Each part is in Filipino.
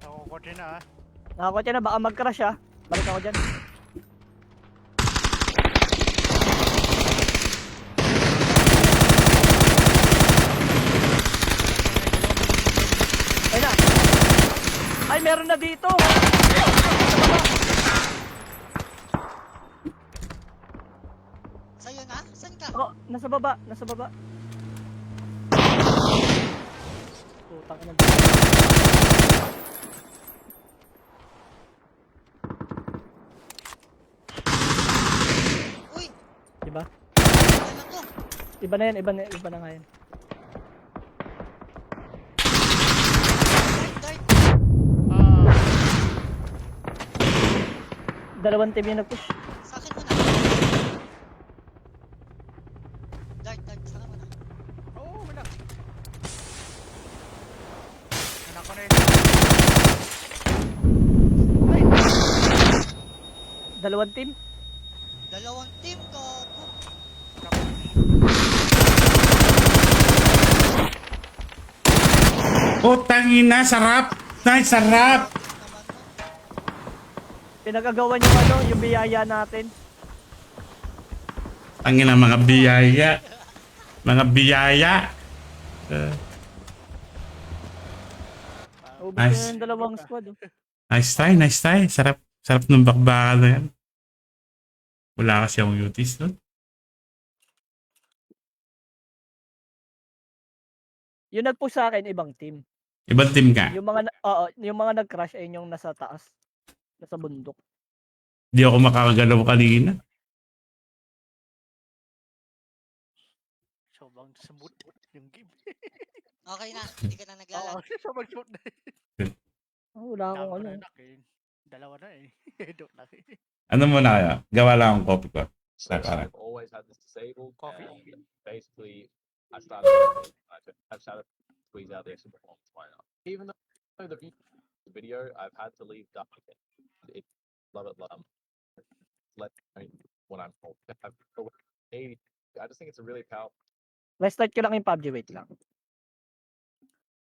Nakukotse na ah. Nakakotse na, baka mag-crash ah. Balik ako dyan. Ay na. Ay, meron na dito. Sa'yo na? Saan ka? Oh, nasa baba, nasa baba. Putang ina. Uy! Diba? Saan ako? Iba na yan, iba na nga yan. Dart! Ah, Dalawang team yung nag-push. Sa akin mo na. Dart, sa akin mo na. oo, wala. Anak ko na yun. Dalawang team. Dalawang team, gago. Putang ina, sarap! Nice, sarap! Naman mo. Pinagagawa yung ano, yung biyaya natin. Ang ina, mga biyaya. Mga biyaya. Ubus Nice. na yung dalawang squad. Oh. Nice try, nice try. Sarap, sarap ng bakbakan na yan. Wala kasi akong UTs nun. Yung nag-push sa akin, ibang team. Ibang team ka. Yung mga nag-crash ay yung nasa taas. Nasa bundok. Di ako makakagalaw kanina. Sobrang smooth yung game. Okay na, hindi ka na Oo, naglalag. sobrang smooth na. Oh, wala akong Dami ano. na anak eh. Dalawa na eh. Dok na eh. Ano muna kaya? Gawa lang akong copy ko. So Parang. I've always had this disabled. Coffee. And basically, I've started to squeeze out the extra performance why not? Even though the video, I've had to leave dark. It love it. Let me when I'm old. I just think it's a really powerful. Restart ko lang yung PUBG, wait lang.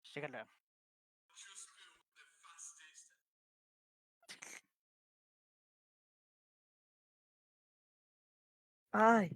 Sige lang. Ay.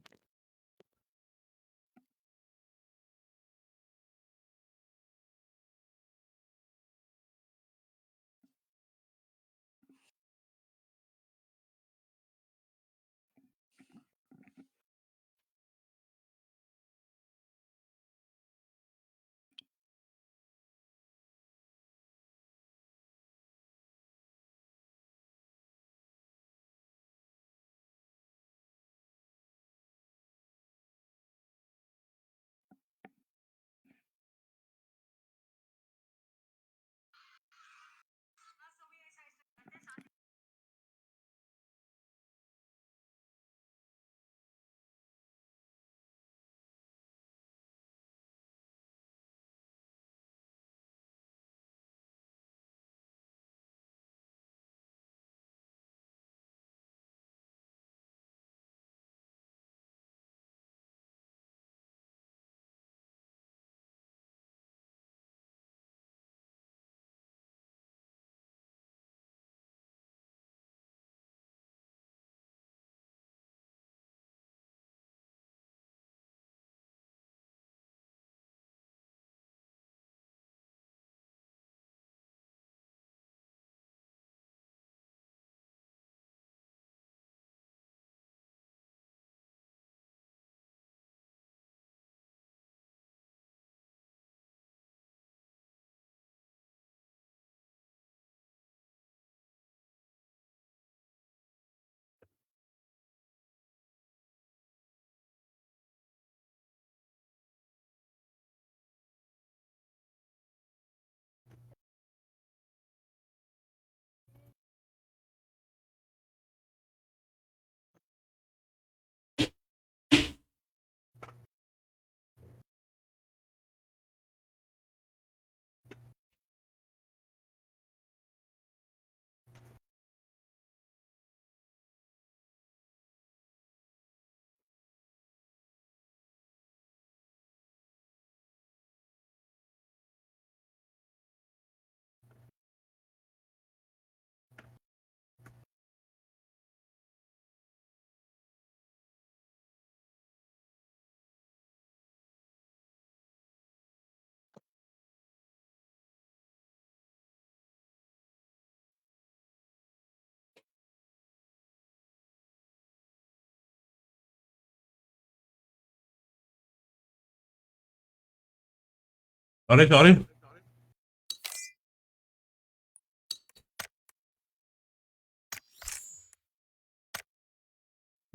Sorry, sorry.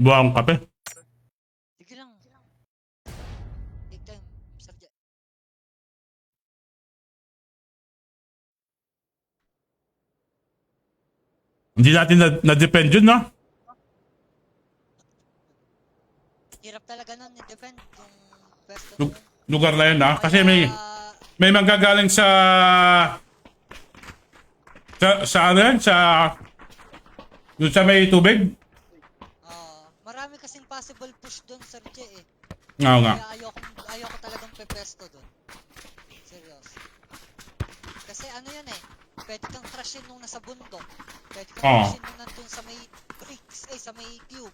Buha akong kape. Sige lang. Take time, Sir Jet. Hindi natin na-depend yun, no? Hirap talaga nun, i-defend yung pwesto Lu- na yun. Lugar na yun, ha? Kasi may manggagaling sa ano yan? Doon sa may tubig? Marami kasing possible push doon, Sir J eh. Oo nga. Kaya ayoko talagang pepesto doon. Seryoso. Kasi ano yan eh, pwede kang crashin nung nasa bundok. Pwede kang Oo. crashin nung nandun sa may bricks, sa may cube.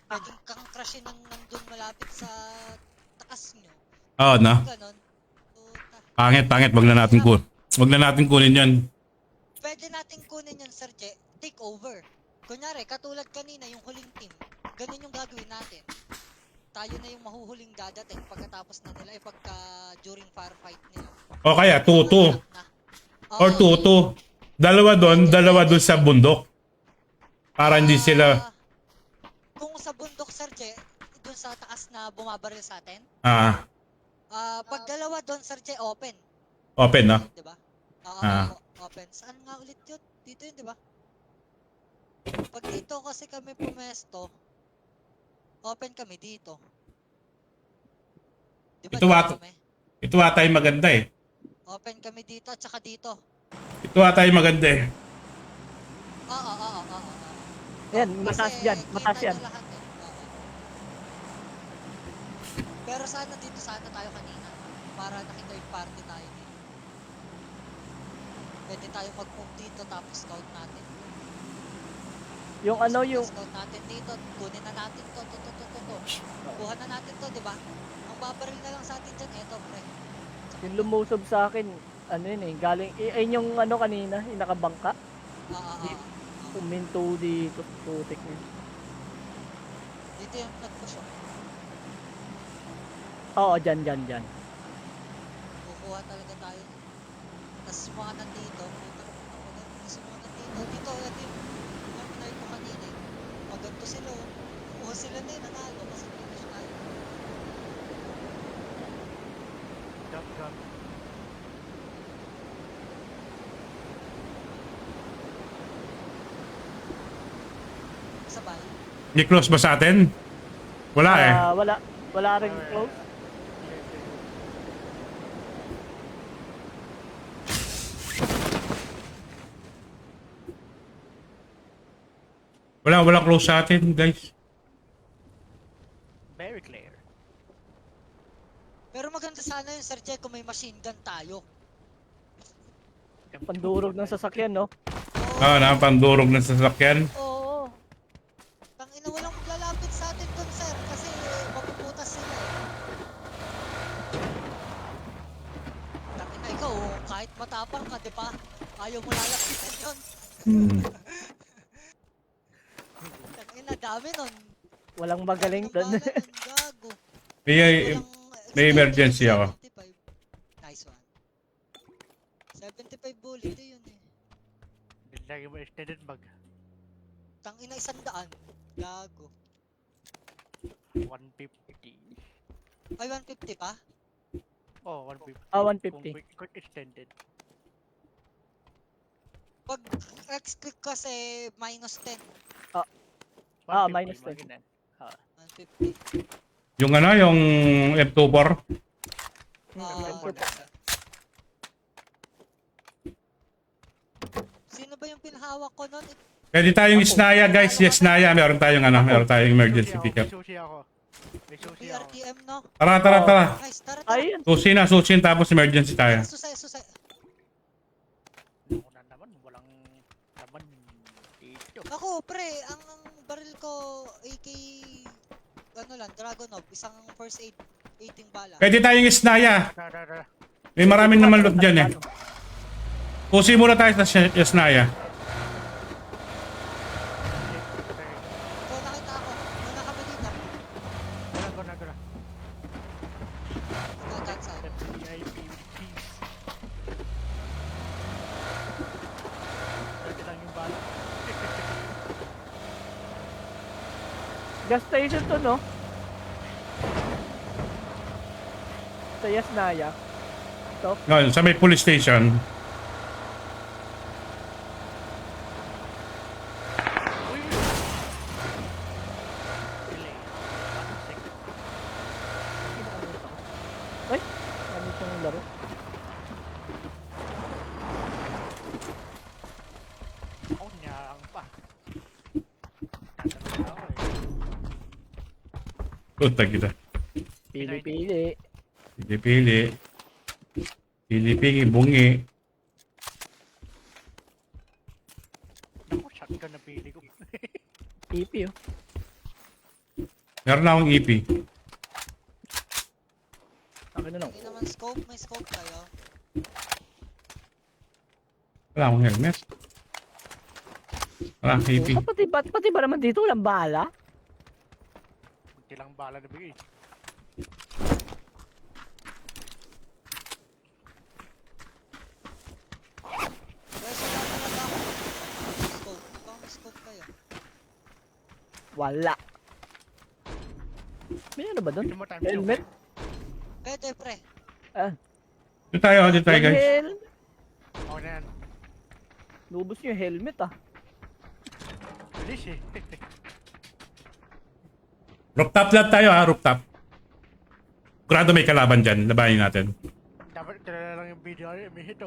Pwede kang crashin nung nandun malapit sa takas nyo. Oo, no? Ganon. Puta. Pangit. Wag na natin kunin yan. Pwede natin kunin yun, Sir J. Take over. Kunyari, katulad kanina, yung huling team. Ganun yung gagawin natin. Tayo na yung mahuhuling dadating pagkatapos na nila, pagka during firefight nila. O kaya, 2-2. Na. Or 2-2. Dalawa doon sa bundok. Para hindi sila... Kung sa bundok, Sir J, dun sa taas na bumabaril sa atin, pag dalawa doon, Sir J, open. Open, no? Diba? Open. Saan nga ulit yun? Dito yun, diba? Pag dito kasi kami pumesto, open kami dito. Diba Ito kami? Ito ata yung maganda eh. Open kami dito at saka dito. Ito ata yung maganda eh. Oo. Yan, Kasi mataas dyan. kita Mataas nyo yan. lahat eh. Oo. Pero sana dito tayo kanina. Para naki-third party tayo dito. Pwede tayo mag-move dito tapos scout natin. Yung ano, yung... Scout natin dito. Kunin na natin to. Kuha na natin to, di ba? Ang babaril na lang sa atin dyan, eto pre. Yung lumusob sa akin, ano yun eh, galing... Ayun yung ano kanina, yung nakabangka. Uminto dito, putik niya. Dito yung nag-push oh. Oo, dyan. Kukuha talaga tayo. Tapos mga nandito. Tapos mga nandito. Dito, ito yung pinay ko kanina eh. Maganto sila oh. Kuha sila na yun, nanalo. Kasi finish tayo. Drop. Sabay. May close ba sa atin? Wala eh. Wala rin close. Wala close sa atin, guys. Very clear. Pero maganda sana yun, Sir Jay, kung may machine gun tayo. Pandurog ng sasakyan, no? Oo, nakapandurog ng sasakyan. Oo. Tangina, walang maglalapit sa atin dun, sir. Kasi mapuputas sila eh. Tangina, ikaw, kahit matapang ka, di ba? Ayaw mo lalapitan yun. Tangina, dami nun. Walang magaling doon. Walang bala nun, gago. May emergency ako. 75. Nice one. 75 bullet yun eh. Lagi mo extended mag. Tangina, 100. Gago. 150. Ay, 150 pa? Oh, 150. Ah, Kung 150. quick extended. Pag X-click kasi minus 10. minus 10. mag-inan. 150. Yung ano, yung F24. Sino ba yung pinahawak ko nun? Pwede tayong Isnaya, guys. Yes, Isnaya. Meron tayong emergency pickup. May sushi ako. PRTM, no? Tara. Nice, tara. Ayun. Susin tapos emergency tayo. Susay. Una naman, walang naman dito. Ako, pre, ang baril ko, AK, ano lang, Dragonov, isang first aid, 18 bala. Pwede tayong Isnaya. Tara. May maraming naman loot dyan eh. Susin muna tayo sa Isnaya. So, nakita ako. Muna kami dito. Guna. Nagkansal. VIP with cheese. Gas station to, no? Sa Yasnaya. Ngayon, sa may police station. Uy! Delay. 1 second. Ay, ano itong laro? Ako nyarang pa. Tatanong ako eh. Puta kita. Pili-pili. Pili-pili. Pili-pili, bungi. Naku, shotgun na pili ko. EP, oh. Meron na akong EP. Akin na lang. Hindi naman scope, may scope kayo. Wala akong helmet. Wala akong EP. Pati ba naman dito walang bala? Kunti lang bala na bigay. Guys, wala talaga ako. Scope. Baka may scope kayo. Wala. May ano ba doon? Hindi mo time Helmet? Pwede, pre. Dito tayo guys. Oo na yan. Lubos niyo yung helmet, ah. Bilis eh. Rooftop lang tayo ha, rooftop. Kurado may kalaban dyan, labanin natin. Dapat dala lang yung video ay may hito.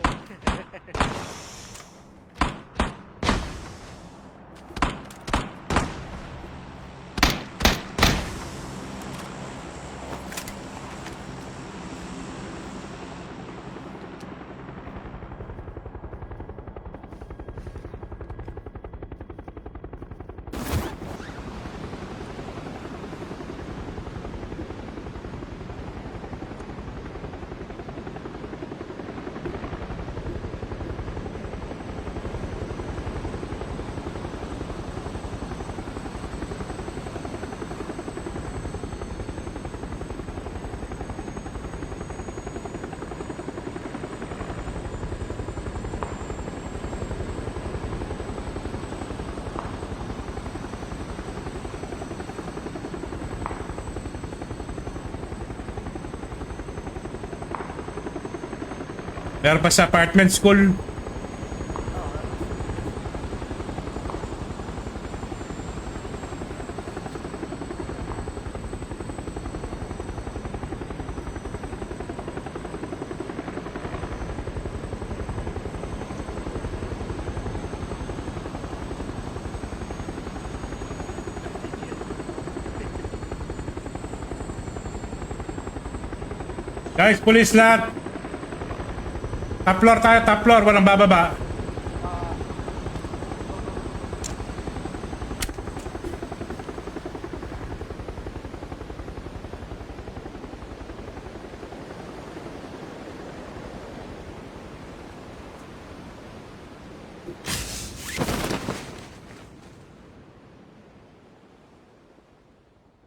Meron pa sa apartment school. Guys, police lahat. Top floor tayo, top floor. Walang bababa.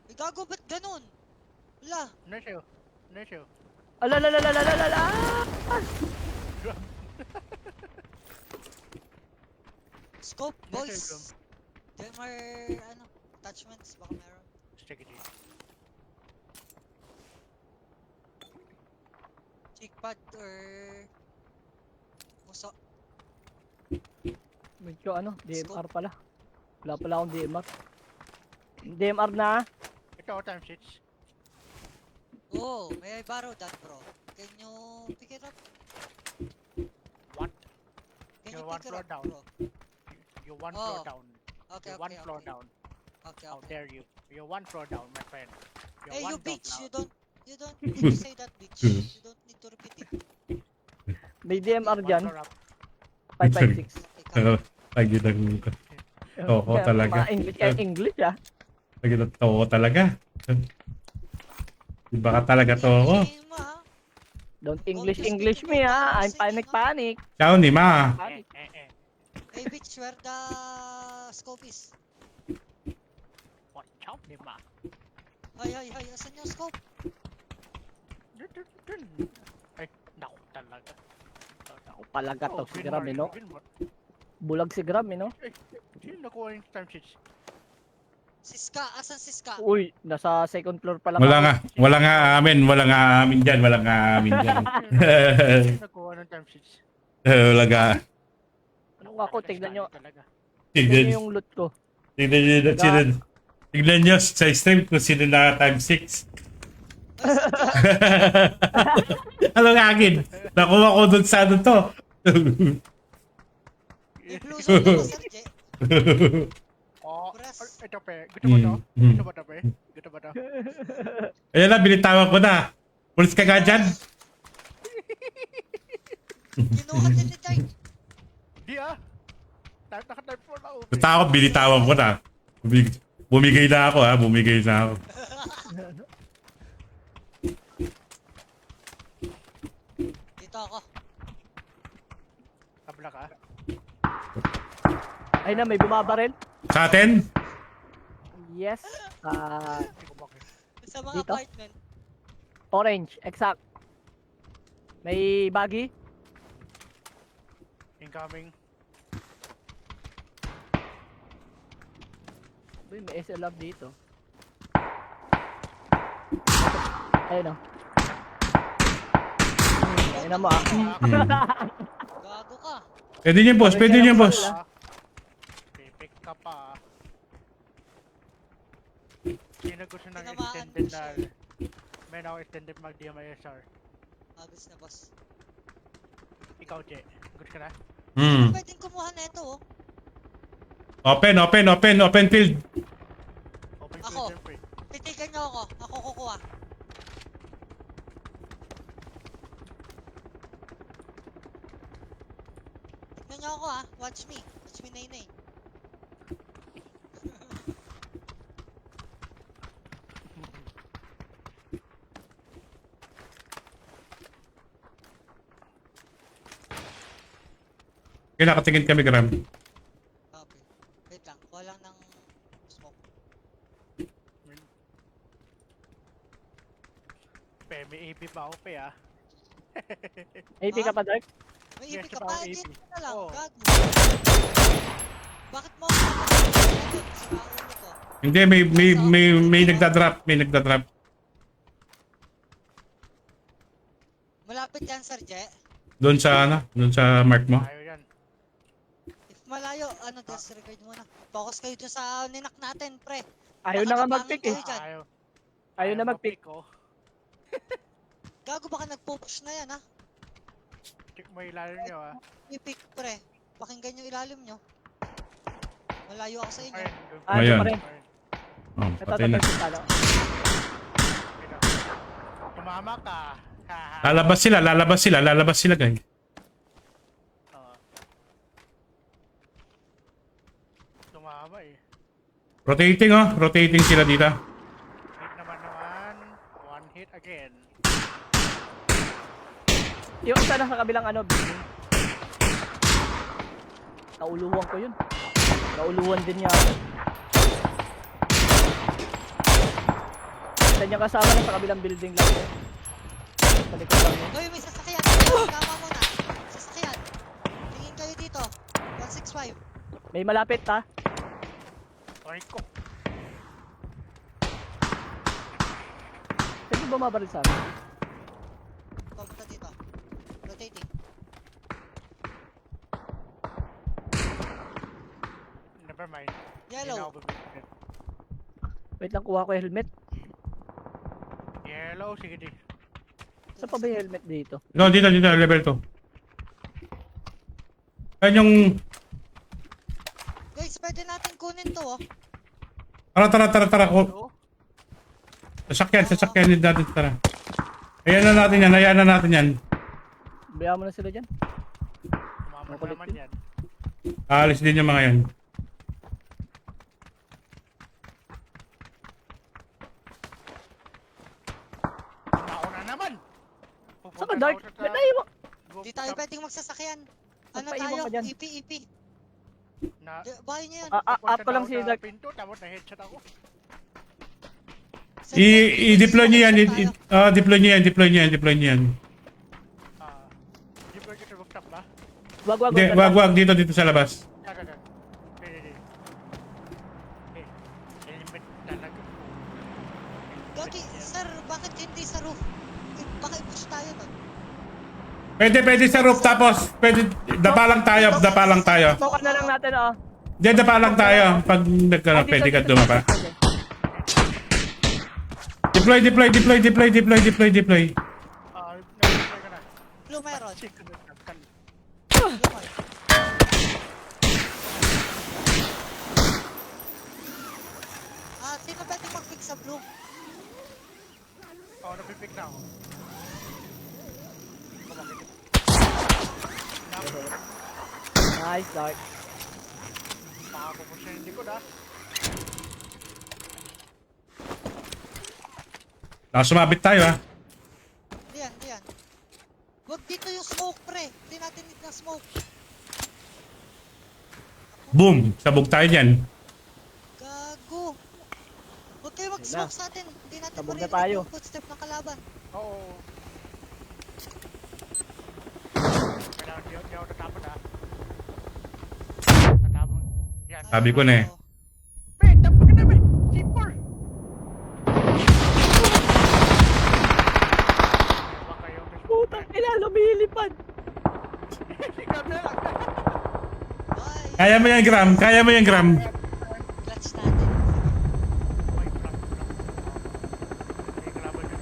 Ay, gago, ba't ganun? Wala. Ano siya? Ano siya? Alalalalalalalala! Scope, Yes, boys. sir, Get more, ano, attachments. Baka meron. Check it in. Cheek pad or... Muso. Medyo ano, DMR pala. Wala pala akong DMR. DMR na. Ito, time 6. Oh, may I borrow that, bro? Can you pick it up? What? Can You're you one pick it floor up, down. bro? You're one Oh. floor down. Okay, You're okay, one floor okay. down. Okay, How okay. dare you? You're one floor down, my friend. You're Hey, one you floor bitch! down. You don't need to say that, bitch. You don't need to repeat it. May DMR One dyan. floor up. 556. Okay, Pero, come. lagi ng... Oo, talaga. English, English, ah. Lagi ng too talaga. Iba ka talaga to ako. Inglishin mo, ha? Don't English English speaking me, in ah. I'm conversation, panic. Ciao ni ma. Panic. Hey, bitch, where the scope is? What? Chow ni ma. Hay, asan yung scope? Dun. Ay, naku talaga. Ako palaga to, Oh, si Gram, no? Binmar. Bulag si Gram, no? Sino nakuha yung time 6? Siska, asan Siska? Uy, nasa second floor pa lang Wala ako. nga. Wala nga amin. Wala nga amin dyan. Wala nga amin dyan. Nakuha ng time sheets. Wala nga. Anong ako, tignan nyo. Talaga. Tignan Tignan, nyo yung loot ko. tignan nyo na sino. Tignan nyo sa stream kung sino na time 6. Ay, Sergio, Anong akin? Nakuha ko dun sa ano to. may blue zone ako, Sergio. Oh, Press. ito pe. Gusto mo to? Gusto mo to pe? Gusto mo to? Ayan na, binitawan ko na. Pulis ka nga dyan. Kinuha din ni Jai. Di ah. Naka-type 4 na upe. Basta ako, binitawan ko na. Bumigay na ako ha, bumigay na ako. Dito ako. Tabla ka. Ay na, may bumabaril. Sa atin? Yes. Hindi ko bakit. Sa mga Dito? apartment. Orange, exact. May buggy. Incoming. Uy, may SLR dito. Ayun o. Ayun na mo ah. Gago ka. Pwede niyo boss, pwede niyo boss. Pipick ka pa. Sino gusto ng Tinamaan extended ko siya. na... May ako extended mag-DMISR. Agos na boss. Ikaw, Je. Gusto ka na? Pwedeng kumuha na ito oh. Open, open, open, open field. Open Ako. field and free. Titigan niyo ako. Ako kukuha. Tignan niyo ako ah. Watch me. Watch me, Nainay. Kaya nakatingin kami, Gram. Okay. Wait lang. Kuha lang ng smoke. Pe, may AP pa ako, pe ah. AP ka pa, Dark? May Yes, ibig ka pa pa. ako Dito AP. na lang. Oo. Gago. Bakit mo ako nakakalimutan? Sa ulo ko. Hindi, may nagdadrop, may nagdadrop. Malapit yan, Sir Je. Doon sa ano, doon sa mark mo. Ayaw yan. If malayo, disregard muna. Focus kayo dun sa ninak natin, pre. Ayaw na nga mag-pick eh. Kayo dyan. Ayaw na mag-pick. ko. Gago baka nagpo-push na yan, ha? Check mo ilalim nyo ah. I-pick, pre. Pakinggan yung ilalim nyo. Malayo ako sa inyo. Ayun. Ah, Ayan. ito pa rin. Oh, Ito, patay na. ito. Tumama ka. Lalabas sila, lalabas sila, lalabas sila, guys. Oo. Tumama eh. Rotating oh, rotating sila dito. Hit naman. One hit again. Yung isa na sa kabilang ano, building. Nauluwan ko yun. Nauluwan din niya ako. Isa niya kasama na sa kabilang building lang yun. Sa likod lang yun. Hoy, may sasakyan. Tama mo na. Sasakyan. Tingin kayo dito. 165. May malapit ha. Try ko. Pwede bumabaril sa amin. Pumunta dito. Rotating. Never mind. Yellow. Wait lang, kuha ko yung helmet. Yellow, sige di. Saan pa ba yung helmet dito? No, dito, level 2. Ayan yung... Guys, pwede natin kunin to, oh. Tara. Oh, sasakyan din natin, tara. Ayan na natin yan. Bayaan mo na sila dyan. Tumama Makulit naman yun. yan. Aalis din yung mga yan. Nauna naman! Saan ka, Dark? Ba't naiwan? Di tayo pwedeng magsasakyan. Ano Magpaiwan tayo? ka dyan. EP. Na, Bahay niyo yan. Up ko lang si Dark. Pinto, tapos na-headshot ako. Sir Je, I-deploy niyo yan, tayo. deploy niyo yan. Di ba kita rooftop ba? Wag. Hindi, wag, dito sa labas. Di. Helmet Pwede sa roof tapos pwede dapa lang tayo. Smoke na lang natin, oh. Hindi, dapa lang tayo. Pag nagkaroon, pwede ka dumapa. Deploy. Nag-try ka na. Blue meron. Check ko na. Nagkan. Blue meron. Sino pwede mag-pick sa blue? Oo, napipick na ako. Kumakit. Nice, Dark. Makakapupos siya yung likod, ha? Sumabit tayo ha. Diyan. Wag dito yung smoke, pre. Hindi natin need ng smoke. Boom! Sabog tayo dyan. Gago. Huwag kayo mag-smoke sa atin. Hindi natin Sabog na marinig tayo. yung footstep ng kalaban. Oo. Kailangan di ako tatapon, ha? Tatapon. Yan. Sabi ko na eh. Wait, tapon ka na, wait! C4! Baka yung Putang ina, lumilipad. Ikaw na lang. Bye. Kaya mo yan, Gram. Clutch natin. Ay, plak. Hindi kalaban yun.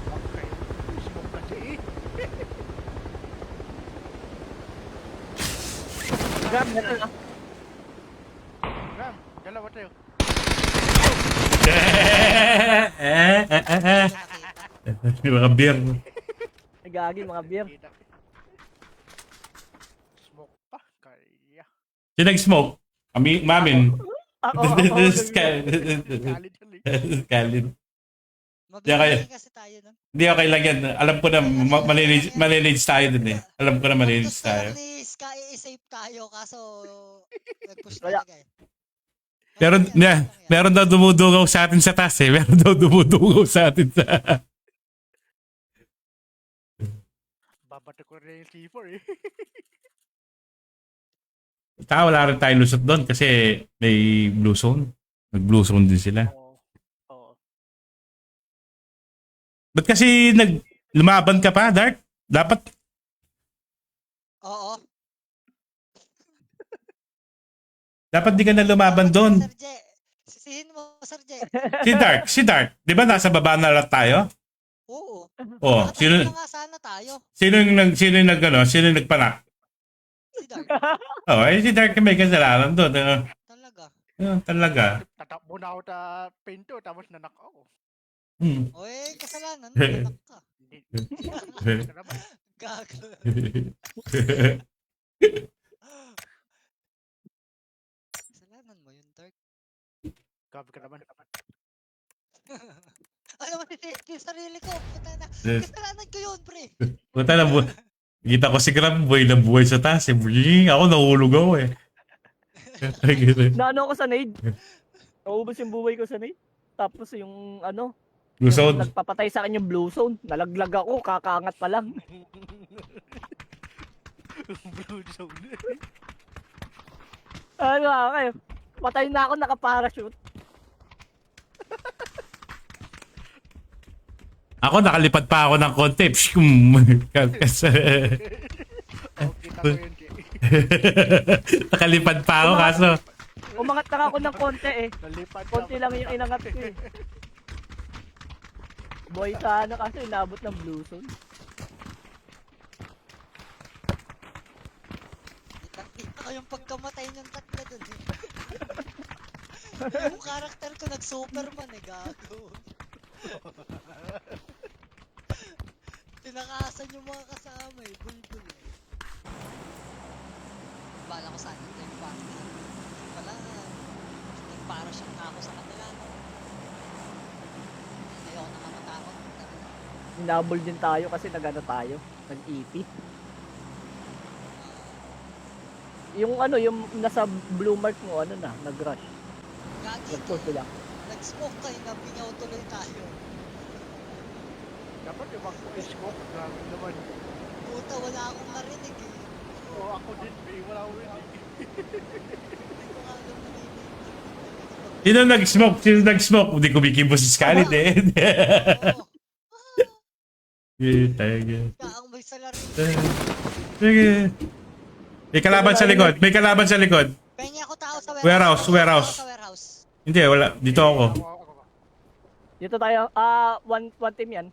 Okay. Smoke kasi eh. Grab na lang, ah. Ram, dalawa tayo. Mga beer. Nagagi, mga beer. Kita. Smoke pa. Kaya. Sino nag-smoke? Mamin. Ako. Galit yan eh. Kalin. Mabibigay kasi tayo nun. Hindi okay lang yan. Alam ko na manage tayo dun eh. Alam ko na manage Gusto tayo. lang ni Sky i-save tayo kaso nag-push Wala. talaga eh. Pero Okay yan. meron daw dumudugaw sa atin sa taas eh. Meron daw dumudugaw sa atin sa... Babato ko rin yung C4 eh. Taka wala rin tayong lusot doon kasi may blue zone. Nag-blue zone din sila. Oo. Oo. Ba't kasi lumaban ka pa, Dark? Dapat Oo. di ka na lumaban doon. Sir J. Sisihin mo, Sir J. Si Dark. Di ba nasa baba na lang tayo? Oo. Oh, Nakatayo na nga sana tayo. sino yung nagpanak? Si Dark. Oh, si Dark may kasalanan doon. Talaga. Talaga. Tatakbo na ako sa pinto tapos nanak ako. Oy, kasalanan. Anak ka. Hindi. Ito naman. Gago. Kasalanan mo yun, Dark. Gabi ka naman. Alam mo, titest yung sarili ko. Puta na. Kasalanan ko yun, pre. Punta na kita ko si Gram, buhay na buhay sa taas. Eh. Ako nahulog ako eh. Naano ako sa nade. Naubos yung buhay ko sa nade. Tapos yung ano, Blue yung zone. nagpapatay sa akin yung blue zone. Nalaglag ako, kakaangat pa lang. Blue zone. Ano kayo? Patay na ako, nakaparachute. Ako nakalipad pa ako ng konti. Kasi Oh, kita ko yun, Jay. nakalipad pa ako kaso. Umangat na ako ng konti eh. Nalipad ka Konti pa. lang yung inangat ko eh. Boy sana kasi inabot ng blue zone. Kita ko yung pagkamatay niyang tatlo dun eh. Yung karakter ko nag-Superman eh, gago. Tinakasan yung mga kasama eh, bulbul eh. Bala ko sana ito yung party. Wala, para siyang na ako sa kanila. No? Ayoko na nga matakot. Hinabol din tayo kasi nag-ano tayo. Nag-EP. Yung ano, yung nasa blue mark mo, ano na, nag-rush. Gagi Nag-push sila. nag-smoke kayo na bingaw tuloy tayo. Dapat yung mag-scope. Grabe naman. Puta, wala akong narinig eh. Oo, ako din. Eh, wala ko rin. Hindi ko nga alam narinig. Sino nag-smoke? Sino nag-smoke? Hindi kumikibo si Scarlett eh. Oo. Tayo. Kaang may salary. Sige. May kalaban sa likod. May kalaban sa likod. Pengi ako tao sa Warehouse, warehouse. Sa warehouse. Hindi, wala. Dito ako. Ako. Dito tayo. One team yan.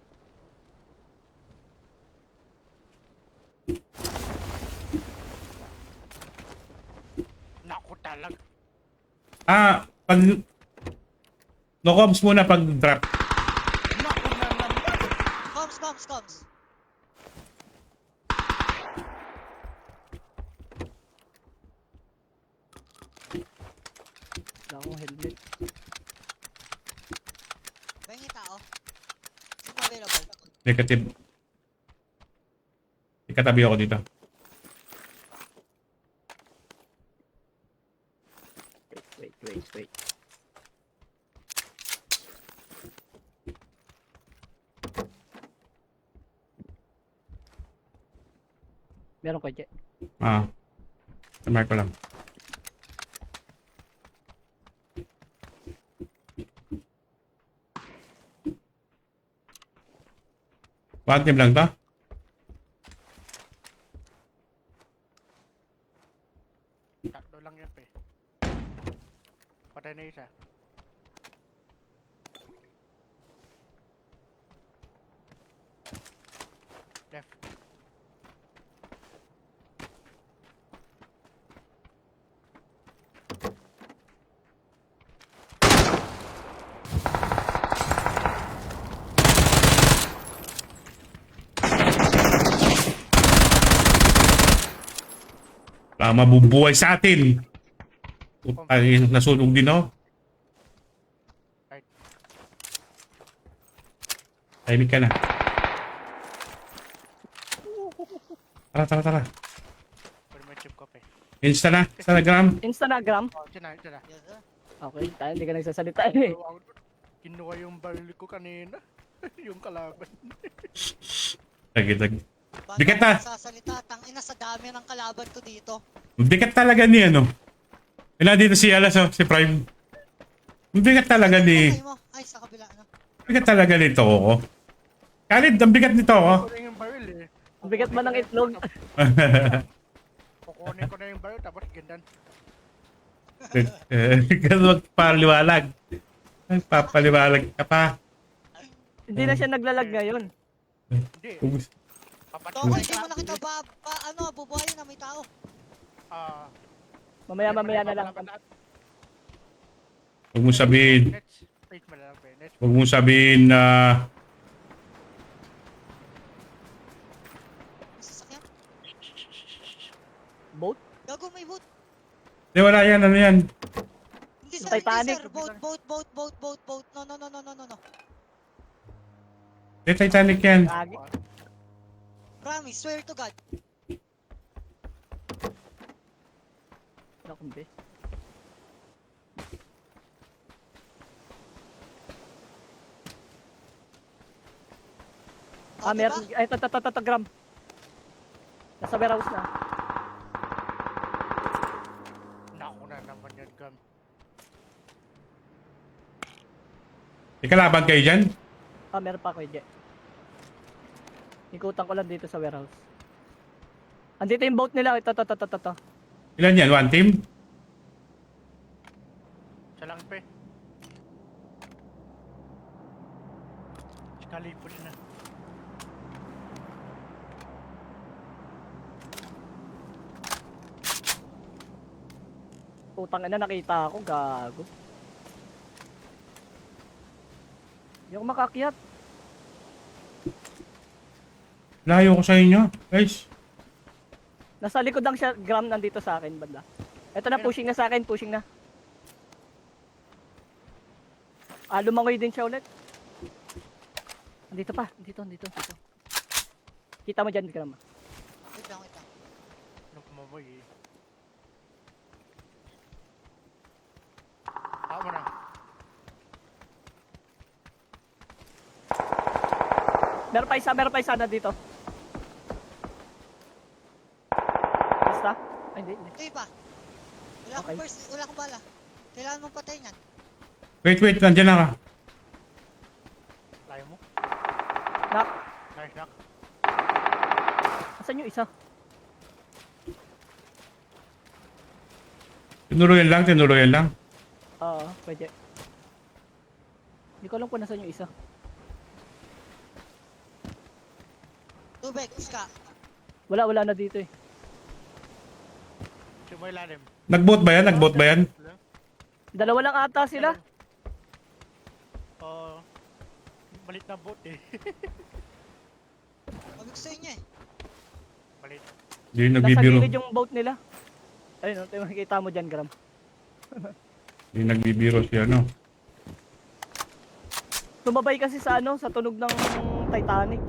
Naku talaga. Pag... No comms muna pag drop. Naku na naman. Coms. Wala akong helmet. Pengi tao. Sino available? Negative. Ikatabi ako dito. Wait. Meron ko, Je. Tamay ko lang. One team lang to? Tatlo lang yan, pe. Patay na isa. Left. Mabubuhay sa atin. Ay, nasunog din ako. Tahimik ka na. Tara. Pwede may chip ko, pe. Insta na. Instagram. Instagram. Oh, dyan na. Yes, sir. Okay, tayo hindi ka nagsasalita eh. Kinuha yung baril ko kanina. Yung kalaban. Tagi. Ba't Bigat ako na. nagsasalita? Tangina sa dami ng kalaban ko dito. Bigat talaga ni ano. Wala dito si Alas si Prime. Bigat talaga ni. Ay mo. Ay, sa kabila, ano? Bigat talaga nito ako. Khalid, ang bigat nito ako. Kukunin yung baril eh. Ang bigat man ng itlog. Kukunin ko na yung baril tapos gandan. Ganun magpapaliwalag. Magpapaliwalag ka pa. Hindi na siya naglalag ngayon. Hindi. Toko, hindi mo na kita bubuhayin na may tao. Mamaya na lang. Huwag mo sabihin. Next page mo na lang, pe. Next. Huwag mo sabihin na May sasakyan. Boat? Gago, may boat. Hindi, wala yan. Ano yan? Hindi sir, Titanic. hindi sir. Boat. No. Hindi, Titanic yan. Lagi. Promise, swear to God. Nakumbi. Meron. Ay, Gram. Nasa warehouse na. Naku na naman yan, Gam. Ikalaban kayo dyan? Meron pa ako, Je. Ikutan ko lang dito sa warehouse. Andito yung boat nila. Ito. Ilan yan? One team? Siya lang, pe. Kalipos na. Utang na nakita ako. Gago. Hindi ako makakyat. Layo ko sa inyo. Guys. Nasa likod lang siya. Gram nandito sa akin, banda. Ito na, pushing na sa akin. Pushing na. Lumangoy din siya ulit. Andito pa. Dito. Kita mo dyan, Gram. Wait lang. Anong kumamoy eh. Ako na. Meron pa isa na dito. Basta? Ay, hindi. Ito pa. Wala akong Okay. wala akong bala. Kailangan mong patayin yan. Wait, nandiyan na ka. Layo mo. Knock. Nice knock. Asan yung isa? Tinuloyan lang. Oo, pwede. Hindi ko alam kung nasan yung isa. Tubig, Ska. Wala na dito eh. Siya mo ilalim. Nag-boat ba yan? Dalawa lang ata sila. Oo. Malit na boat eh. Sabi ko sa inyo eh. Malit. Hindi Nasa nagbibiro. gilid yung boat nila. Ayun, oh, makikita mo dyan, Gram. Hindi nagbibiro siya, no? Tumabay kasi sa ano, sa tunog ng Titanic.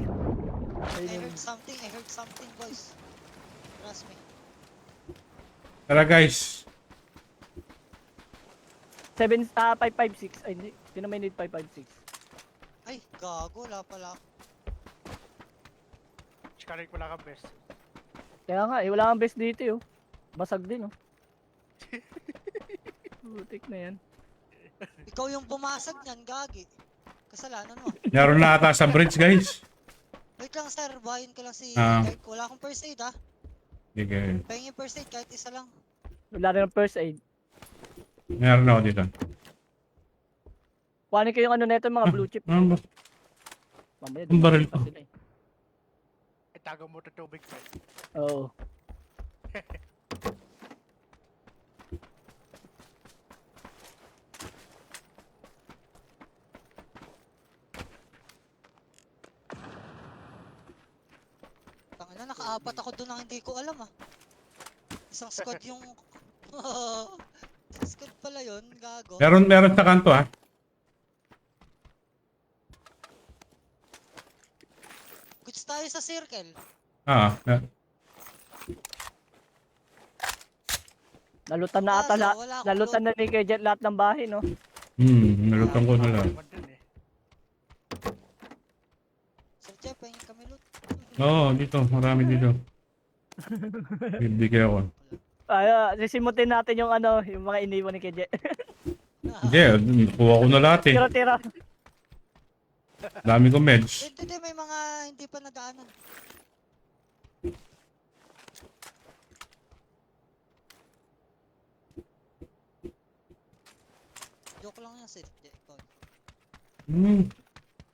I Ayun, heard something, boys. Trust me. Tara guys. 556. Ay, hindi na may need 556. Ay, gago, wala pala. Chikarik wala ka best. Kaya nga, eh, wala kang best dito eh. Oh. Basag din, oh. Butik na yan. Ikaw yung bumasag niyan, gagi. Kasalanan mo. Meron na ata sa bridge, guys. Wait lang, sir. Bayan ko lang si Ah. Dirk. Wala akong first aid, ha? Sige. Pahingin first aid kahit isa lang. Wala rin ng first aid. Meron ako dito. Kuhanin ko yung ano neto, mga blue chip. Ano ba? Mamaya, Ang baril pa ko. sila eh. Itago mo to tubig pa. Oo. Tangina, nakaapat ako doon ang hindi ko alam, ah. Isang squad yung... Isang squad pala yun, gago. Meron sa kanto, ha? Goods tayo sa circle. Ah, Nalutan na ata Kaso, lahat. wala akong Nalutan na ni Kejet lahat ng bahay, no? nalutan ko na lang. Naman dun eh. Sir Jeff, pahingin kami loot. Oo, dito. Marami dito. Bibigay ako. Sisimutin natin yung ano, yung mga iniwan ni Kejet. Hindi, kuha ko na lahat eh. Tira-tira. Dami ko meds. Hindi, may mga hindi pa nadaanan. Joke lang yan, Sir Jeff.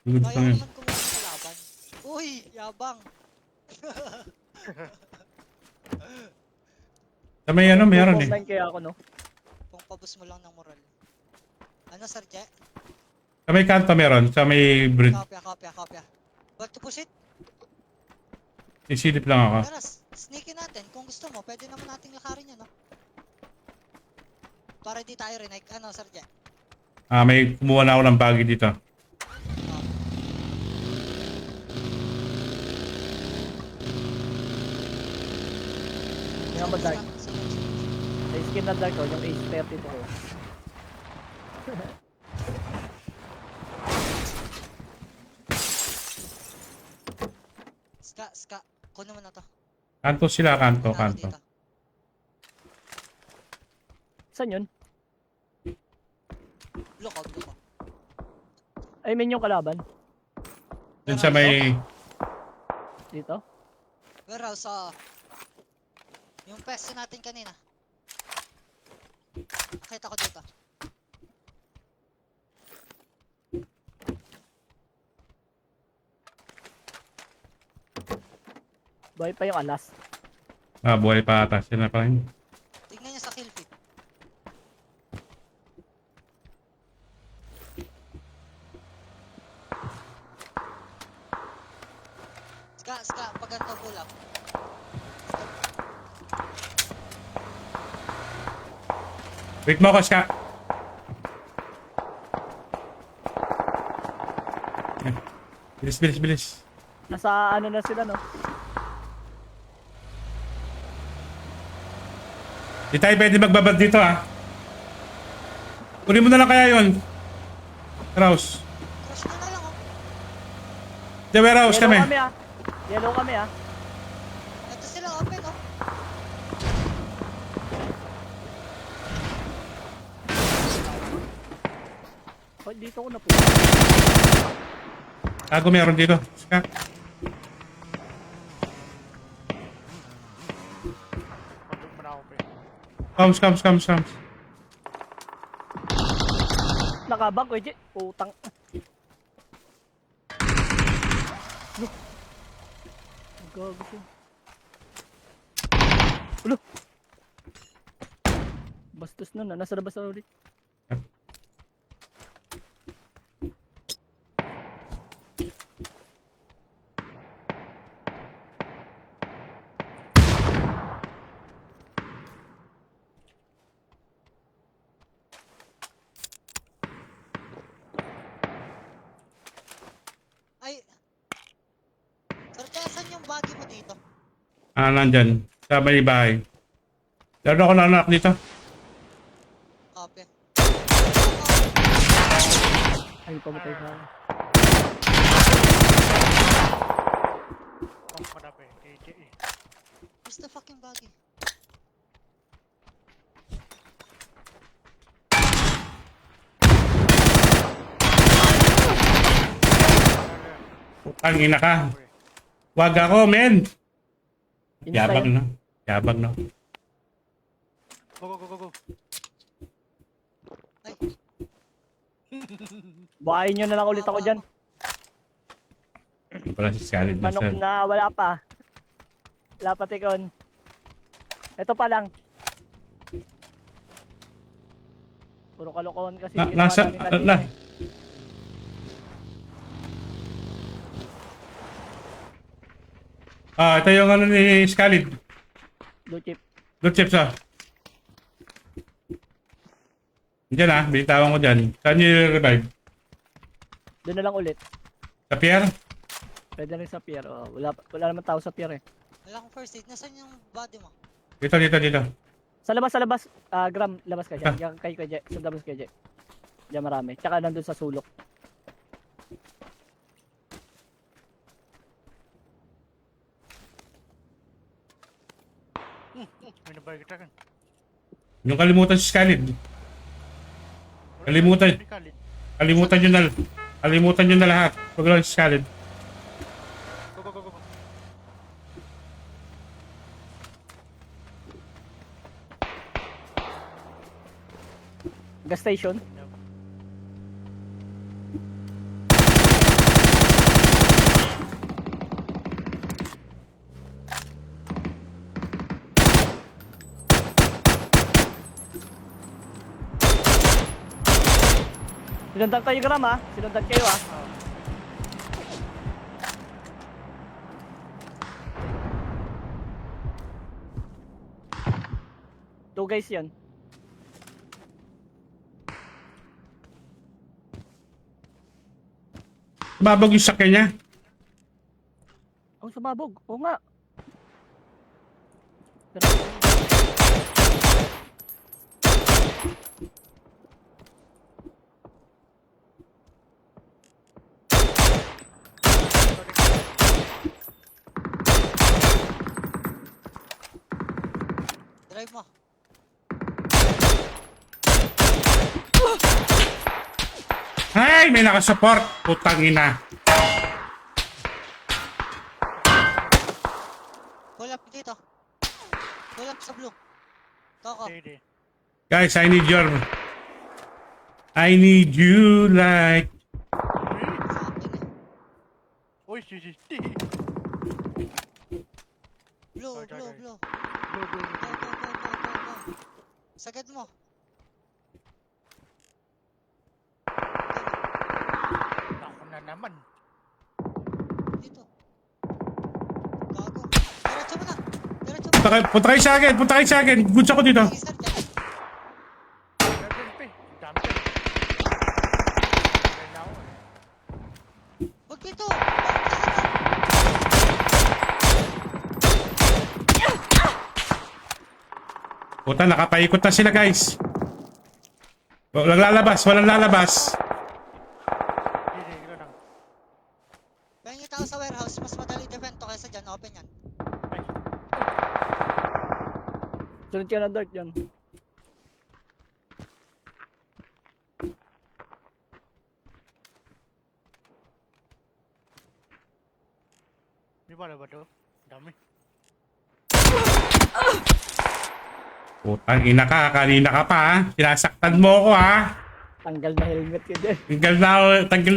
Good Kaya pa ko yan. naman kumuha sa laban. Uy, yabang. Sa may ano, meron eh. Online kaya ako, no? Kung pabus mo lang ng moral. Ano, Sir Jeff? Sa may kanto meron. Sa may bridge. Kopya. Back to push it. Isilip lang ako. Tara, sneakin natin. Kung gusto mo, pwede naman nating lakarin yan, no? Para di tayo rin, like, ano, Sir Jeff? May kumuha na ako ng bagay dito. Yung ba dark? Sa skin na dark ko, yung Ace 32 ko. Ska, kunin mo na to. Kanto sila, kanto. Kunin dito. Saan yun? Block out. I mean yung kalaban. Dun sa may... Dito. Warehouse, yung pesto natin kanina. Nakita ko dito. Buhay pa yung alas. buhay pa ata. Sila pa rin. Tingnan niyo sa kill feed. Ska, pag ganito bulak. Wait mo ako, Ska. Bilis. Nasa ano na sila, no? Di tayo pwede magbabad dito, ha? Kunin mo na lang kaya yun. Warehouse. Crush na lang, oh. Di, warehouse kami. Kami, ah. Yellow kami, ah. Ito sila open, oh. Bakit dito ako napunta? Tago meron dito. Ska. Pagod mo na ako, pre. Comes. Nakabang ko, Jay. Putang. Ano? Gago siya. Ulo. Bastos na na. Nasa labas na ulit. Ay. Sir, saan yung bagay mo dito? Nandyan. Sa may bahay. Meron ako na anak dito. Copy. Ay, pamatay ka. Pump mo na, pre. KJ eh. Where's the fucking bagay? Putang ina ka. Wag ako, men. Yabang no. Yabang no. Go. Ay. Buhayin nyo na lang ulit ako dyan. Wala si Scarlett na Manok sir. na, wala pa. Wala pa, Tikon. Ito pa lang. Puro kalokohan kasi. ginawa Nasa, namin kanina eh. Ito yung ano ni Scarlett. Blue chip. Good chips Diyan binitawan ko dyan. Saan yung revive? Doon na lang ulit. Sa pier? Pwede rin sa pier. Oh, wala naman tao sa pier eh. Wala akong first aid. Nasaan yung body mo? Dito. Sa labas. Gram, labas ka dyan. Diyan kay Kaya. Sa labas ka dyan. Diyan marami. Tsaka nandun sa sulok. May nabay kita kan. Yung kalimutan si Scarlett. Kalimutan. Kalimutan nyo na lahat. Huwag lang si Scarlett. Go. Gas station. Sinundan kayo, Gram, ha? Sinundan kayo, ha? Two guys yan. Babag yung sakya niya. Oh, sumabog. Oo nga. Pero, Drive mo. Ay, may nakasupport. Putang ina. Pull up dito. Pull up sa blue. Toko. KJ. Guys, I need you like... Sabi na. Uy, CCT. Blue. Sorry. Go. go, go, go. Sagad mo. Ako na naman. Dito. Gago. Diretso mo na. Diretso mo. Punta kayo sa akin. Goods ako dito. Sige, sir, dyan. Meron pe. Dami pe. Meron na ako eh. Huwag dito. Puta, nakapaikot na sila, guys. Walang lalabas. KJ, ikaw lang. Pahingin tao sa warehouse. Mas madali defend to kaysa dyan. Open yan. Ay, Sunod ka ng dirt yan. ba to? Dami. Putang ina ka, kanina ka pa ha. Sinasaktan mo ako ha. Tanggal na helmet ko dyan. Tanggal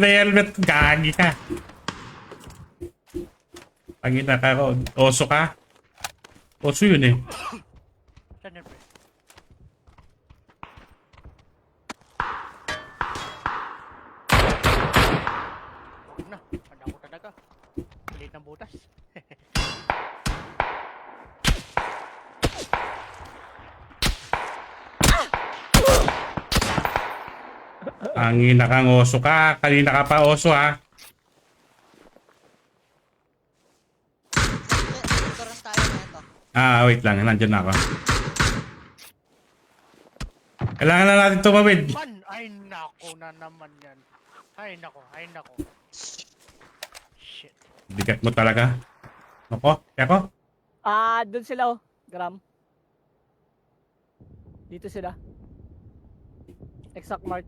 na yung helmet ko. Gagi ka. Pangina ka ko. Oso ka. Oso yun eh. Saan yun, pre? Huwag na. Handa ko talaga. Pilit ng butas. Pangina kang oso ka. Kanina ka pa oso ha. Nagkaroon tayo na ito. Wait lang. Nandiyan na ako. Kailangan na natin tumawid. Man! Ay, nako na naman yan. Ay, nako. Ay, nako. Shit. Bigat mo talaga. Ako? Ako? Doon sila oh. Gram. Dito sila. Exact mark.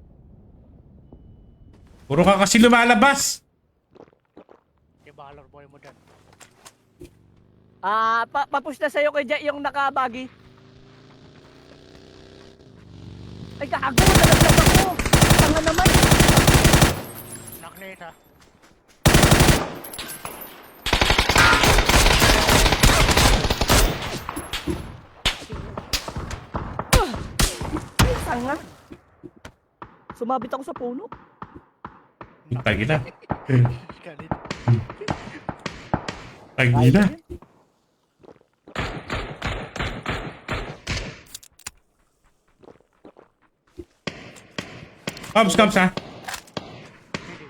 Puro ka kasi lumalabas. Di valor boy mo dyan. Papush na sa'yo kay Jay yung nakabagi. Ay, gago! Nalaglag ako! Tanga naman! Naknate ha. Ay, tanga! Sumabit ako sa puno. Tagina. Ganit. Tagina. Comes ha. Hindi.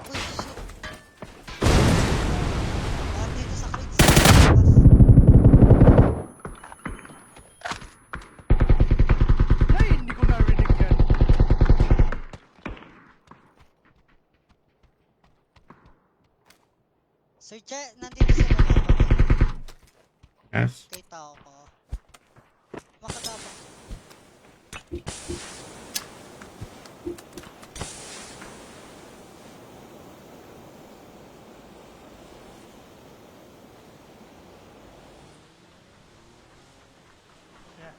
Uy, shit. Dito sa crates. Ay, hindi ko narinig yan. Sir Che, nandito sa baba. Yes. Kay tao ko. Makatapang. Yeah.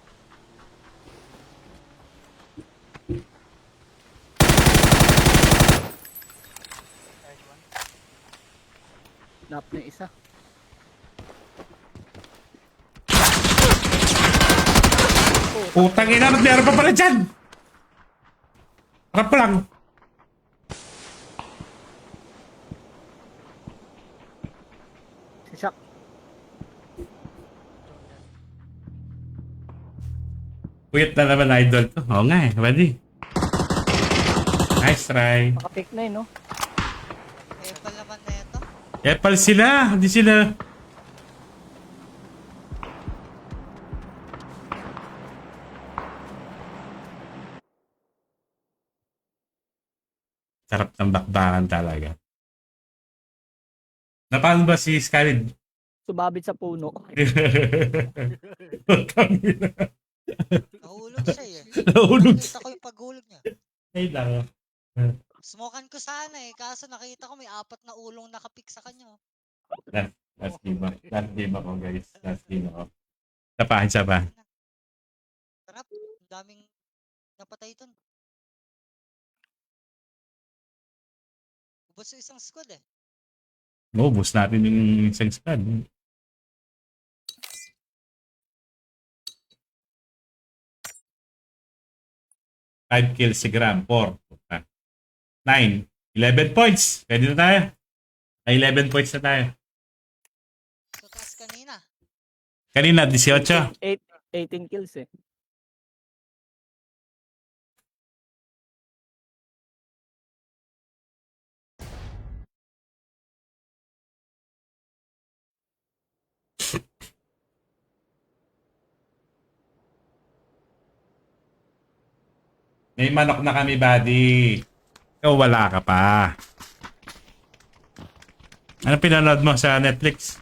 Nice one. Nap na isa. Putang ina, ba't meron pa pala dyan? Harap ko lang. Si Shaq. Puyat na naman idol to. Oo nga eh, pwede. Nice try. Makapick na yun, no? Eh, palaman na ito. Epal sila, hindi sila. Sarap ng bakbakan talaga. Napaan ba si Skyrid? Sumabit sa puno. Putang ina. Nahulog siya eh. Nahulog Nakita ko yung paghulog niya. Ay lang. Smokan ko sana eh, kaso nakita ko may 4 na ulong nakapik sa kanya. Last game ako. Last game ako guys. Last game ako. Tapahan siya ba? Sarap, ang daming napatay dun. Ubus yung isang squad eh. Maubos natin yung isang squad. 5 kills si Gram. 4. 9. 11 points. Pwede na tayo. Ay, 11 points na tayo. So, taas kanina. Kanina, 18. 18 kills eh. May manok na kami, buddy. Ikaw wala ka pa. Ano pinanood mo sa Netflix?